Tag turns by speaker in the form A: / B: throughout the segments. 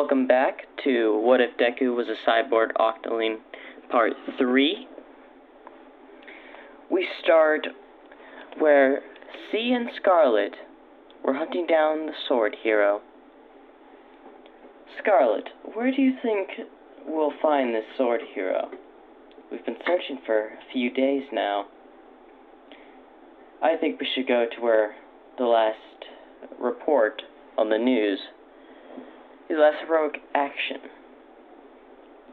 A: Welcome back to What If Deku Was a Cyborg Octoling Part 3. We start where C and Scarlet were hunting down the sword hero. Scarlet, where do you think we'll find this sword hero? We've been searching for a few days now. I think we should go to where the last report on the news, his last heroic action.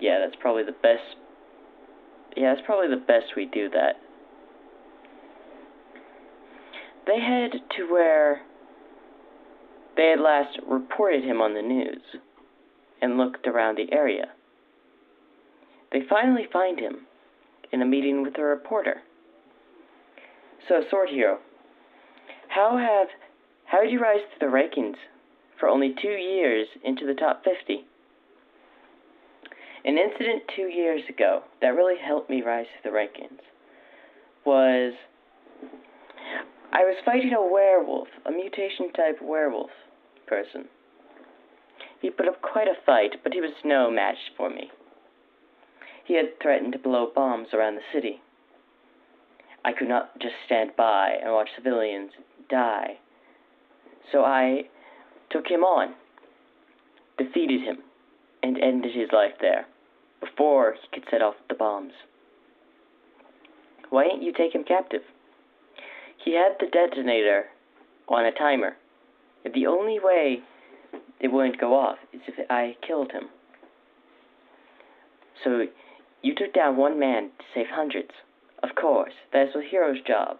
A: Yeah, that's probably the best. Yeah, that's probably the best we do that. They head to where they had last reported him on the news and looked around the area. They finally find him in a meeting with a reporter. So, Sword Hero, how did you rise through the rankings for only 2 years into the top 50? An incident 2 years ago that really helped me rise through the rankings was I was fighting a werewolf, a mutation-type werewolf person. He put up quite a fight, but he was no match for me. He had threatened to blow bombs around the city. I could not just stand by and watch civilians die. So I took him on, defeated him, and ended his life there, before he could set off the bombs. Why didn't you take him captive? He had the detonator on a timer, and the only way it wouldn't go off is if I killed him. So you took down one man to save hundreds. Of course, that is a hero's job,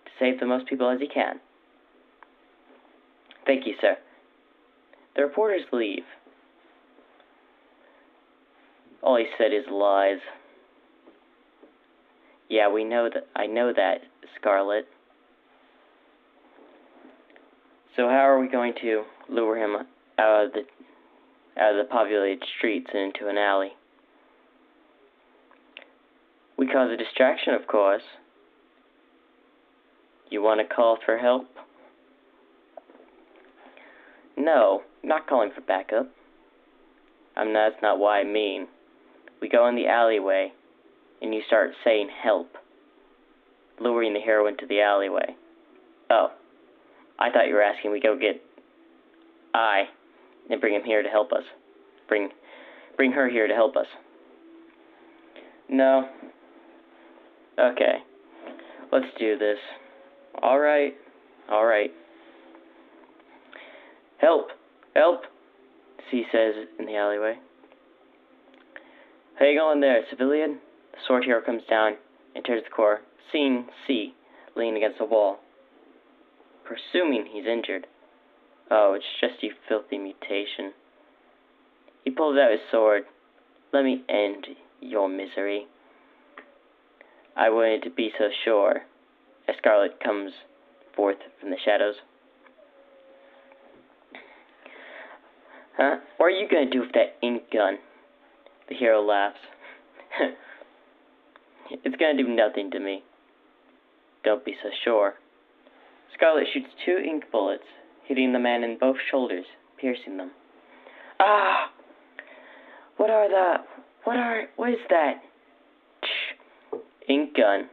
A: to save the most people as he can. Thank you, sir. The reporters leave. All he said is lies. Yeah, I know that, Scarlet. So how are we going to lure him out of the populated streets and into an alley? We cause a distraction, of course. You want to call for help? No, not calling for backup. That's not what I mean. We go in the alleyway, and you start saying help, luring the hero into the alleyway. Oh, I thought you were asking we go get and bring him here to help us. Bring her here to help us. No. Okay, let's do this. All right. Help! C says in the alleyway. Hang on there, civilian. The sword hero comes down and turns the core, seeing C leaning against the wall, presuming he's injured. Oh, it's just you filthy mutation. He pulls out his sword. Let me end your misery. I wouldn't be so sure, as Scarlet comes forth from the shadows. Huh? What are you going to do with that ink gun? The hero laughs. It's going to do nothing to me. Don't be so sure. Scarlet shoots 2 ink bullets, hitting the man in both shoulders, piercing them. Ah! What is that? Ink gun.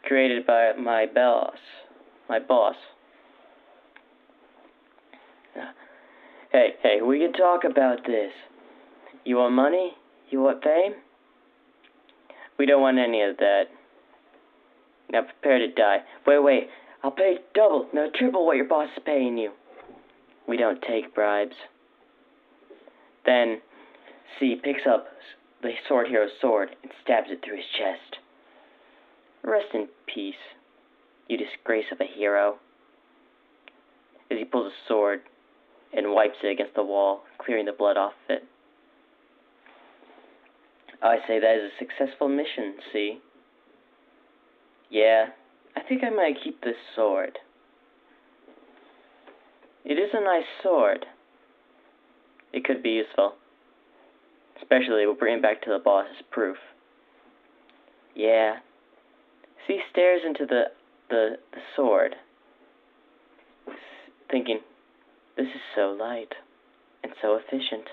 A: Created by my boss. Hey, we can talk about this. You want money? You want fame? We don't want any of that. Now prepare to die. Wait, I'll pay double, no triple what your boss is paying you. We don't take bribes. Then C picks up the sword hero's sword and stabs it through his chest. Rest in peace, you disgrace of a hero. As he pulls a sword and wipes it against the wall, clearing the blood off it. I say that is a successful mission, C. Yeah, I think I might keep this sword. It is a nice sword. It could be useful. Especially, we'll bring it back to the boss as proof. Yeah. C stares into the sword, thinking, this is so light. and so efficient.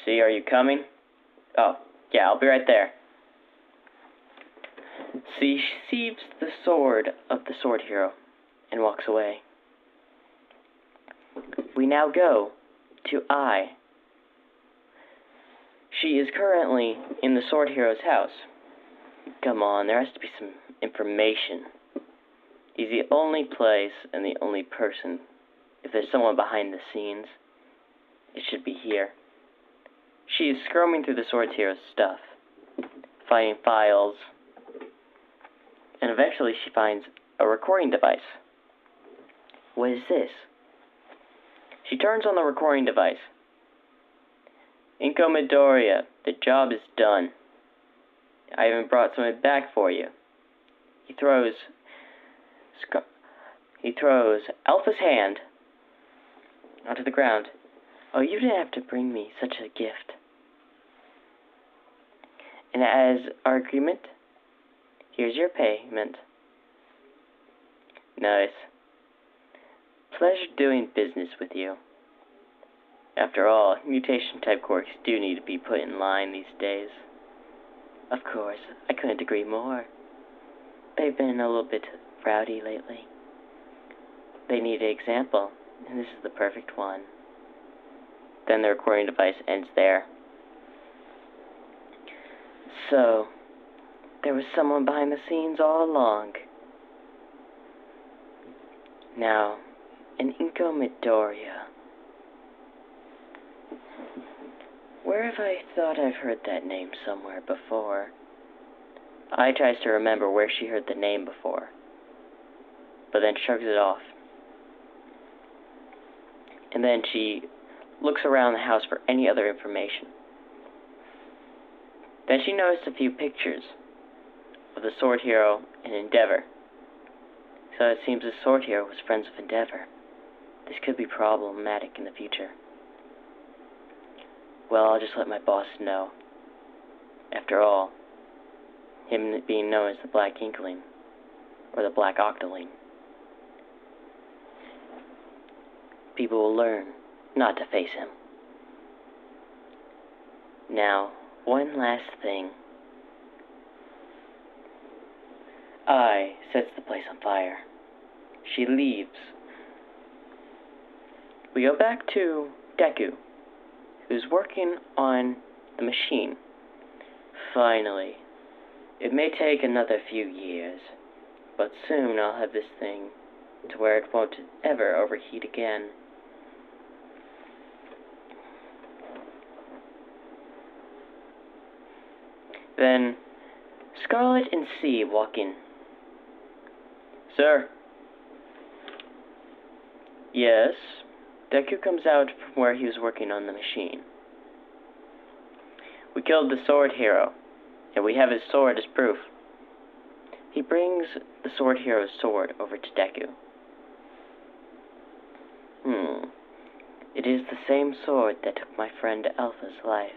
A: See, are you coming? Oh, yeah, I'll be right there. She sheathes the sword of the sword hero and walks away. We now go to I. She is currently in the sword hero's house. Come on, there has to be some information. He's the only place and the only person. If there's someone behind the scenes, it should be here. She is scrumming through the sword hero's stuff, finding files, and eventually she finds a recording device. What is this? She turns on the recording device. Inko Midoriya, the job is done. I even brought something back for you. He throws Alpha's hand onto the ground. Oh, you didn't have to bring me such a gift. And as our agreement, here's your payment. Nice. Pleasure doing business with you. After all, mutation-type quirks do need to be put in line these days. Of course, I couldn't agree more. They've been a little bit rowdy lately. They need an example, and this is the perfect one. Then the recording device ends there. So, there was someone behind the scenes all along. Now, an Inko Midoriya. Where have I thought I've heard that name somewhere before? I tries to remember where she heard the name before, but then shrugs it off. And then she looks around the house for any other information. Then she noticed a few pictures of the sword hero and Endeavor. So it seems the sword hero was friends with Endeavor. This could be problematic in the future. Well, I'll just let my boss know. After all, him being known as the Black Inkling, or the Black Octoling. People will learn not to face him. Now, one last thing. I sets the place on fire. She leaves. We go back to Deku, who's working on the machine. Finally. It may take another few years, but soon I'll have this thing to where it won't ever overheat again. Then, Scarlet and C walk in. Sir? Yes? Deku comes out from where he was working on the machine. We killed the sword hero, and we have his sword as proof. He brings the sword hero's sword over to Deku. It is the same sword that took my friend Alpha's life.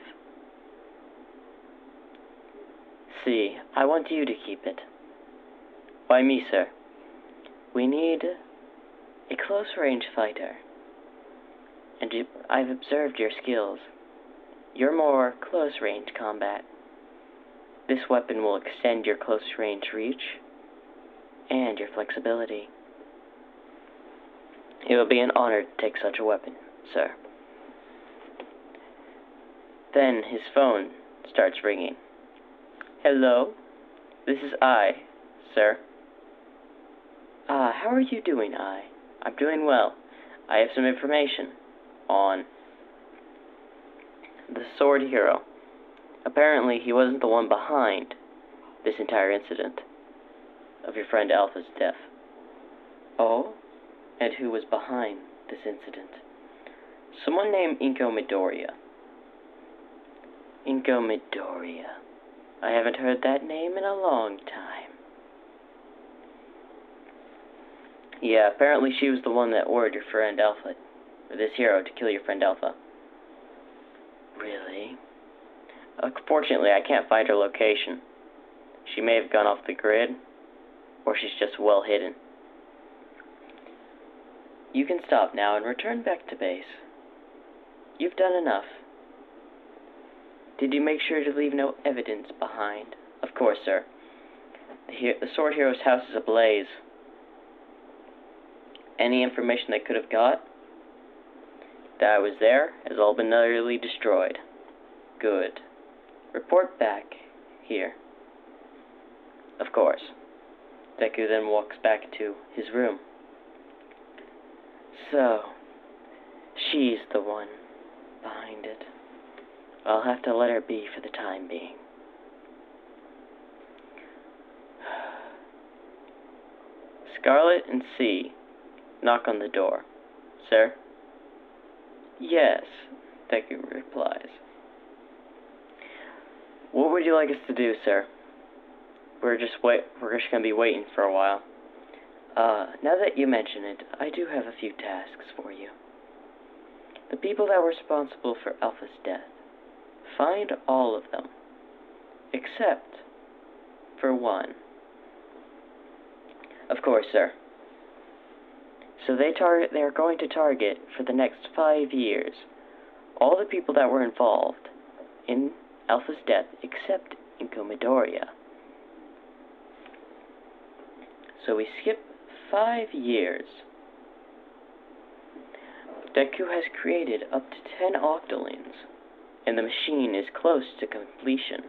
A: See, I want you to keep it. Why me, sir? We need a close-range fighter. And I've observed your skills. You're more close-range combat. This weapon will extend your close-range reach and your flexibility. It will be an honor to take such a weapon, sir. Then his phone starts ringing. Hello? This is I, sir. How are you doing, I? I'm doing well. I have some information on the sword hero. Apparently, he wasn't the one behind this entire incident of your friend Alpha's death. Oh? And who was behind this incident? Someone named Inko Midoriya. Inko Midoriya. I haven't heard that name in a long time. Yeah, apparently she was the one that ordered your friend Alpha, or this hero, to kill your friend Alpha. Really? Unfortunately, I can't find her location. She may have gone off the grid, or she's just well hidden. You can stop now and return back to base. you've done enough. Did you make sure to leave no evidence behind? Of course, sir. The Sword Hero's house is ablaze. Any information they could have got that I was there has all been utterly destroyed. Good. Report back here. Of course. Deku then walks back to his room. So, she's the one behind it. I'll have to let her be for the time being. Scarlet and C knock on the door. Sir? Yes, Deku replies. What would you like us to do, sir? We're just gonna be waiting for a while. Now that you mention it, I do have a few tasks for you. The people that were responsible for Alpha's death. Find all of them. Except for one. Of course, sir. So they are going to target for the next 5 years all the people that were involved in Alpha's death except Inko Midoriya. So we skip 5 years. Deku has created up to 10 Octolings, and the machine is close to completion.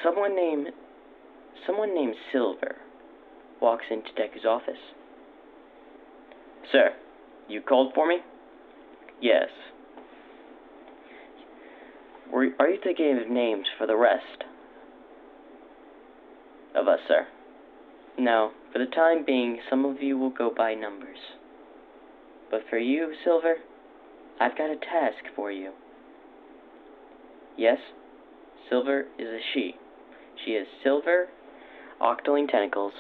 A: Someone named Silver walks into Deku's office. Sir, you called for me? Yes. Are you thinking of names for the rest of us, sir? No, for the time being, some of you will go by numbers. But for you, Silver, I've got a task for you. Yes, Silver is a she. She has silver Octoling tentacles,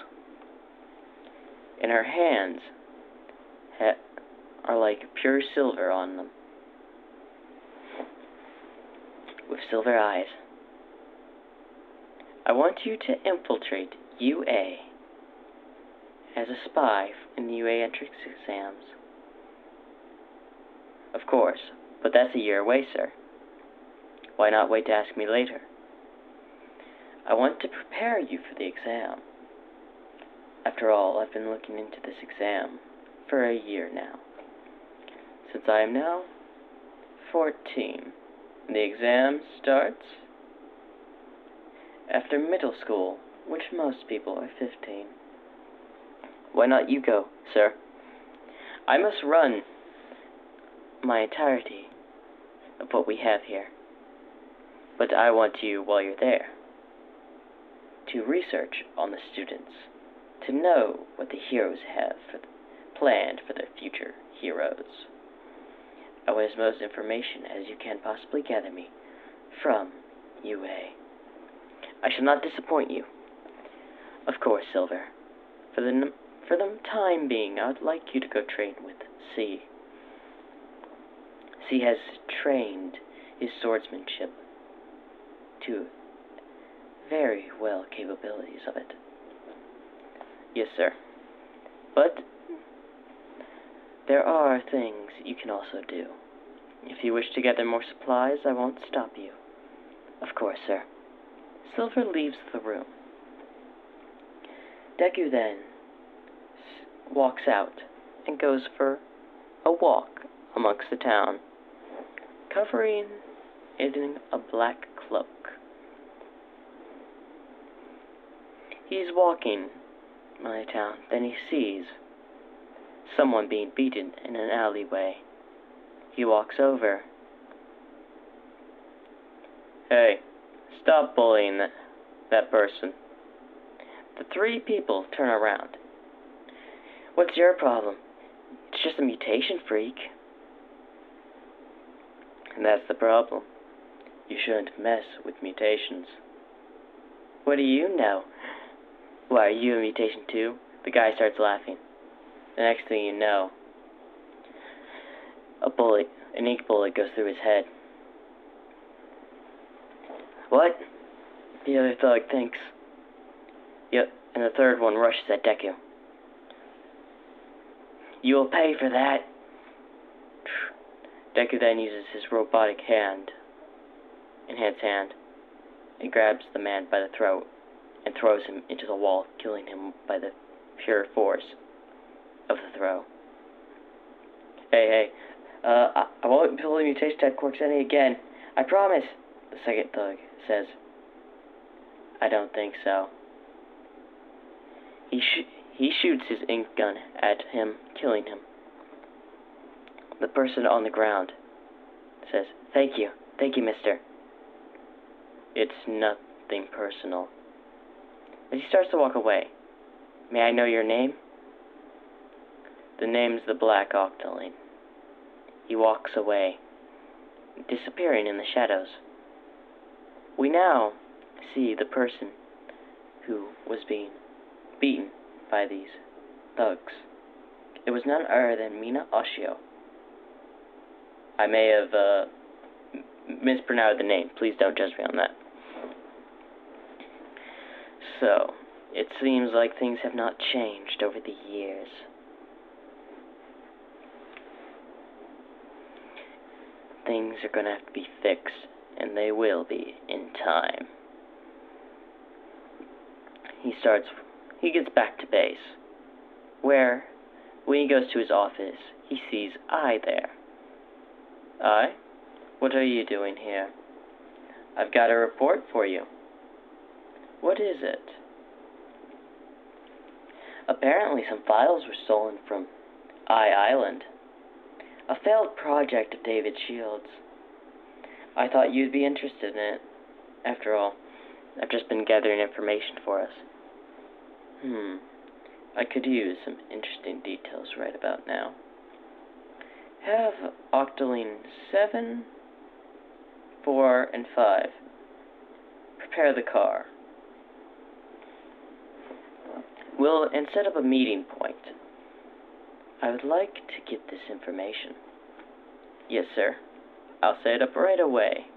A: and her hands are like pure silver on them, with silver eyes. I want you to infiltrate UA as a spy in the UA entrance exams. Of course, but that's a year away, sir. Why not wait to ask me later? I want to prepare you for the exam. After all, I've been looking into this exam for a year now. Since I am now 14, the exam starts after middle school, which most people are 15. Why not you go, sir? I must run my entirety of what we have here. But I want you, while you're there, to research on the students, to know what the heroes have planned for their future heroes. I want as much information as you can possibly gather me from UA. I shall not disappoint you. Of course, Silver. For the time being, I would like you to go train with C. C has trained his swordsmanship to very well capabilities of it. Yes, sir. But there are things you can also do. If you wish to gather more supplies, I won't stop you. Of course, sir. Silver leaves the room. Deku then walks out and goes for a walk amongst the town, covering it in a black cloak. He's walking my town, then he sees someone being beaten in an alleyway. He walks over. Hey, stop bullying that person. The three people turn around. What's your problem? It's just a mutation freak. And that's the problem. You shouldn't mess with mutations. What do you know? Why, are you a mutation too? The guy starts laughing. The next thing you know, an ink bullet goes through his head. What? The other thug thinks. Yep, and the third one rushes at Deku. You will pay for that. Deku then uses his robotic enhanced hand, and grabs the man by the throat and throws him into the wall, killing him by the pure force of the throw. Hey, I won't pull the mutation type quirks any again. I promise, the second thug says. I don't think so. He shoots his ink gun at him, killing him. The person on the ground says, Thank you, mister. It's nothing personal. As he starts to walk away, may I know your name? The name's the Black Octoling. He walks away, disappearing in the shadows. We now see the person who was being beaten by these thugs. It was none other than Mina Oshio. I may have mispronounced the name. Please don't judge me on that. So, it seems like things have not changed over the years. Things are going to have to be fixed, and they will be in time. He gets back to base, where, when he goes to his office, he sees I there. I? What are you doing here? I've got a report for you. What is it? Apparently some files were stolen from Island, a failed project of David Shields. I thought you'd be interested in it. After all, I've just been gathering information for us. I could use some interesting details right about now. Have Octoling 7, 4, and 5 prepare the car. And set up a meeting point. I would like to get this information. Yes, sir. I'll set it up right away.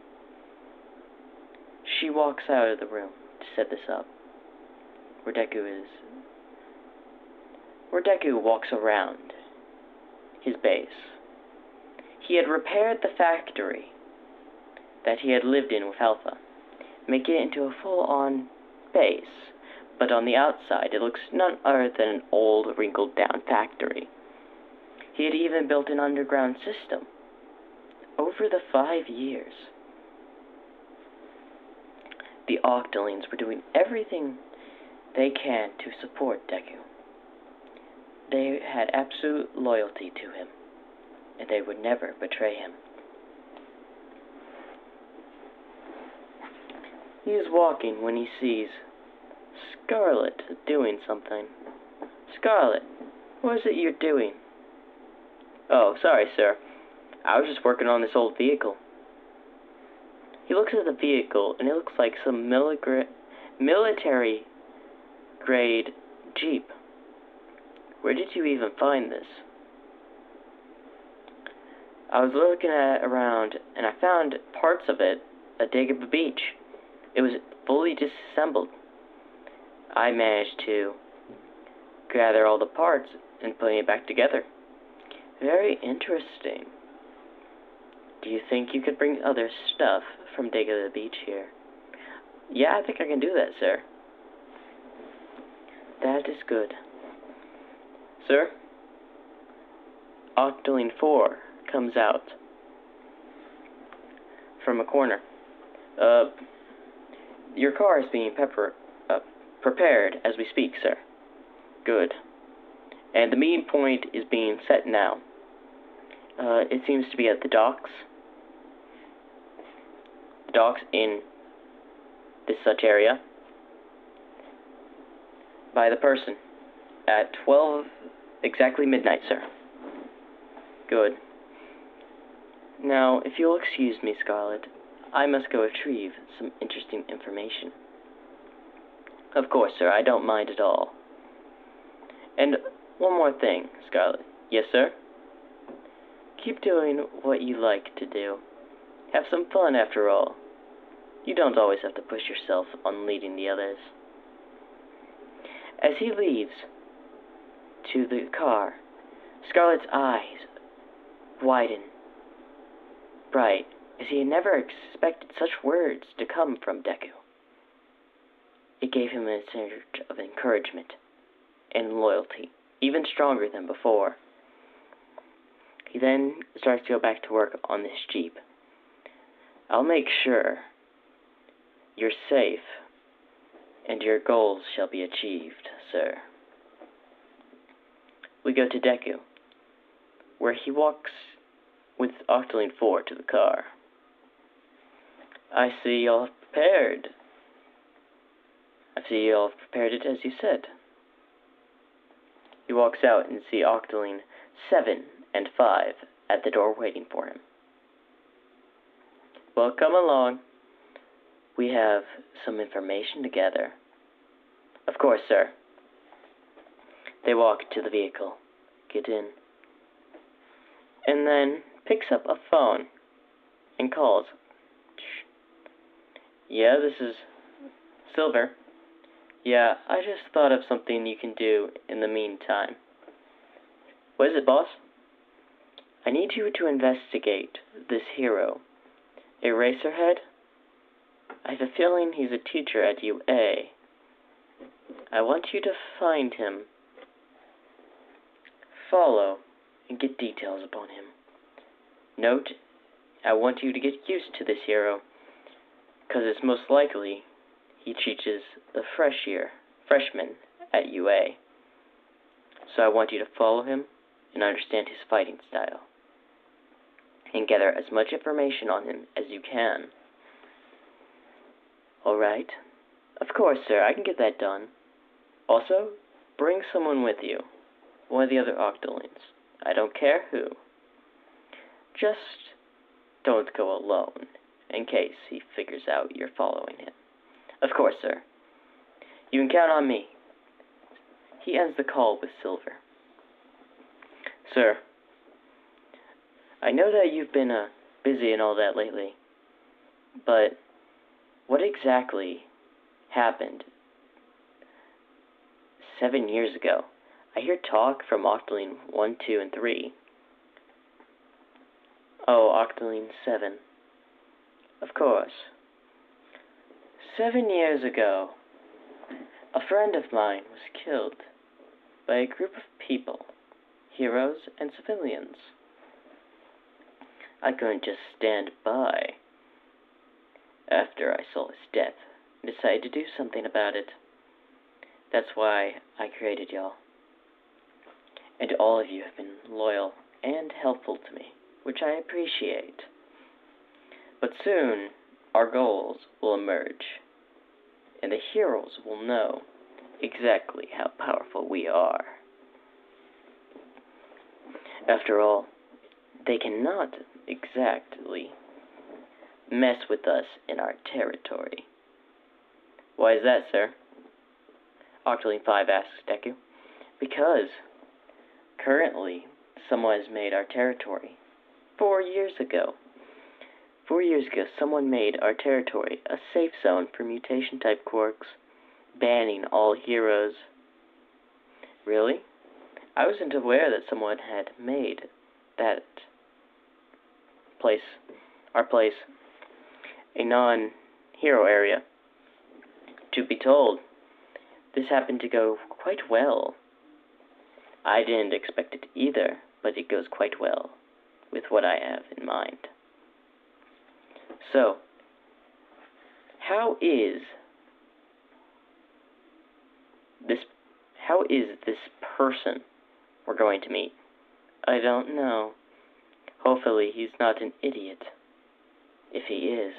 A: She walks out of the room to set this up. Where Deku walks around his base. He had repaired the factory that he had lived in with Alpha, making it into a full-on base. But on the outside, it looks none other than an old, wrinkled-down factory. He had even built an underground system. Over the 5 years, the Octolings were doing everything they can to support Deku. They had absolute loyalty to him, and they would never betray him. He is walking when he sees Scarlet doing something. Scarlet, what is it you're doing? Oh, sorry, sir. I was just working on this old vehicle. He looks at the vehicle, and it looks like some military-grade Jeep. Where did you even find this? I was looking around, and I found parts of it at Deku Beach. It was fully disassembled. I managed to gather all the parts and put it back together. Very interesting. Do you think you could bring other stuff from Deku Beach here? Yeah, I think I can do that, sir. That is good. Sir? Octoling 4 comes out from a corner. Your car is being prepared as we speak, sir. Good. And the meeting point is being set now. It seems to be at the docks. The docks in this such area. By the person. At 12, exactly midnight, sir. Good. Now, if you'll excuse me, Scarlet, I must go retrieve some interesting information. Of course, sir, I don't mind at all. And one more thing, Scarlet. Yes, sir? Keep doing what you like to do. Have some fun, after all. You don't always have to push yourself on leading the others. As he leaves to the car, Scarlet's eyes widen bright, as he had never expected such words to come from Deku. It gave him a surge of encouragement and loyalty, even stronger than before. He then starts to go back to work on this Jeep. I'll make sure you're safe and your goals shall be achieved, sir. We go to Deku, where he walks with Octoling 4 to the car. I see y'all have prepared. I see y'all have prepared it as you said. He walks out and sees Octoling 7 and 5 at the door waiting for him. Well, come along. We have some information to gather. Of course, sir. They walk to the vehicle, get in, and then picks up a phone and calls. Yeah, this is Silver. Yeah, I just thought of something you can do in the meantime. What is it, boss? I need you to investigate this hero, Eraserhead. I have a feeling he's a teacher at UA. I want you to find him, follow, and get details upon him. Note, I want you to get used to this hero, because it's most likely he teaches the freshmen at UA. So I want you to follow him and understand his fighting style, and gather as much information on him as you can. Alright? Of course, sir, I can get that done. Also, bring someone with you. One of the other Octolings. I don't care who. Just don't go alone, in case he figures out you're following him. Of course, sir. You can count on me. He ends the call with Silver. Sir, I know that you've been busy and all that lately, but what exactly happened 7 years ago? I hear talk from Octoling 1, 2, and 3. Oh, Octoling 7. Of course. 7 years ago, a friend of mine was killed by a group of people, heroes and civilians. I couldn't just stand by after I saw his death and decided to do something about it. That's why I created y'all. And all of you have been loyal and helpful to me, which I appreciate. But soon, our goals will emerge, and the heroes will know exactly how powerful we are. After all, they cannot exactly mess with us in our territory. Why is that, sir? Octoling 5 asks Deku. Because currently someone has made our territory 4 years ago. 4 years ago, someone made our territory a safe zone for mutation-type quirks, banning all heroes. Really? I wasn't aware that someone had made that place, our place, a non-hero area. To be told, this happened to go quite well. I didn't expect it either, but it goes quite well with what I have in mind. So, how is this person we're going to meet? I don't know. Hopefully he's not an idiot. If he is,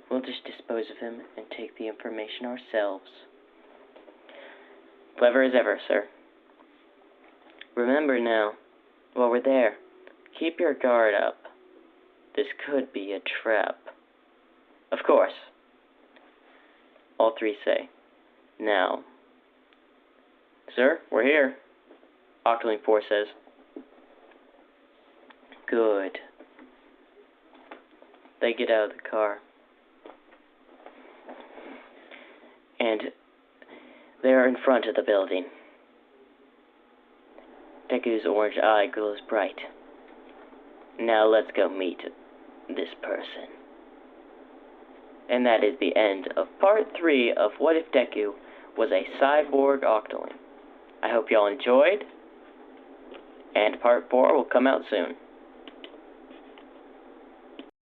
A: we'll just dispose of him and take the information ourselves. Clever as ever, sir. Remember now, while we're there, keep your guard up. This could be a trap. Of course. All three say. Now. Sir, we're here. Octoling 4 says. Good. They get out of the car. And they're in front of the building. Deku's orange eye glows bright. Now let's go meet this person. And that is the end of part 3 of What If Deku Was a Cyborg Octoling. I hope y'all enjoyed, and part 4 will come out soon.